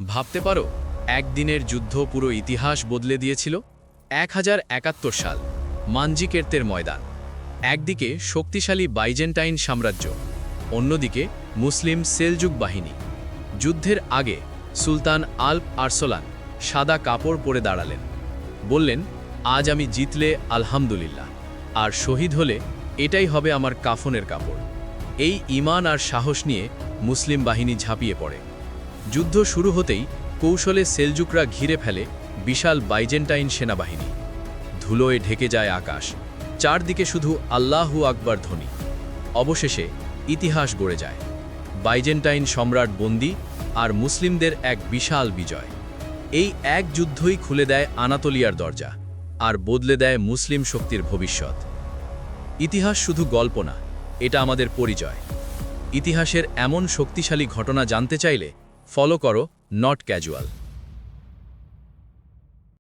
ভাবতে পারো একদিনের যুদ্ধ পুরো ইতিহাস বদলে দিয়েছিল। 1071 সাল, মানজিকের্তের ময়দান। একদিকে শক্তিশালী বাইজেন্টাইন সাম্রাজ্য, অন্যদিকে মুসলিম সেলজুক বাহিনী। যুদ্ধের আগে সুলতান আল্প আরসলান সাদা কাপড় পরে দাঁড়ালেন, বললেন, আজ আমি জিতলে আলহামদুলিল্লাহ, আর শহীদ হলে এটাই হবে আমার কাফনের কাপড়। এই ঈমান আর সাহস নিয়ে মুসলিম বাহিনী ঝাঁপিয়ে পড়ে। যুদ্ধ শুরু হতেই কৌশলে সেলজুকরা ঘিরে ফেলে বিশাল বাইজেন্টাইন সেনাবাহিনী। ধুলোয় ঢেকে যায় আকাশ, চারদিকে শুধু আল্লাহু আকবার ধ্বনি। অবশেষে ইতিহাস গড়ে যায়, বাইজেন্টাইন সম্রাট বন্দী আর মুসলিমদের এক বিশাল বিজয়। এই এক যুদ্ধই খুলে দেয় আনাতোলিয়ার দরজা আর বদলে দেয় মুসলিম শক্তির ভবিষ্যৎ। ইতিহাস শুধু গল্প না, এটা আমাদের পরিচয়। ইতিহাসের এমন শক্তিশালী ঘটনা জানতে চাইলে ফলো করো নট ক্যাজুয়াল।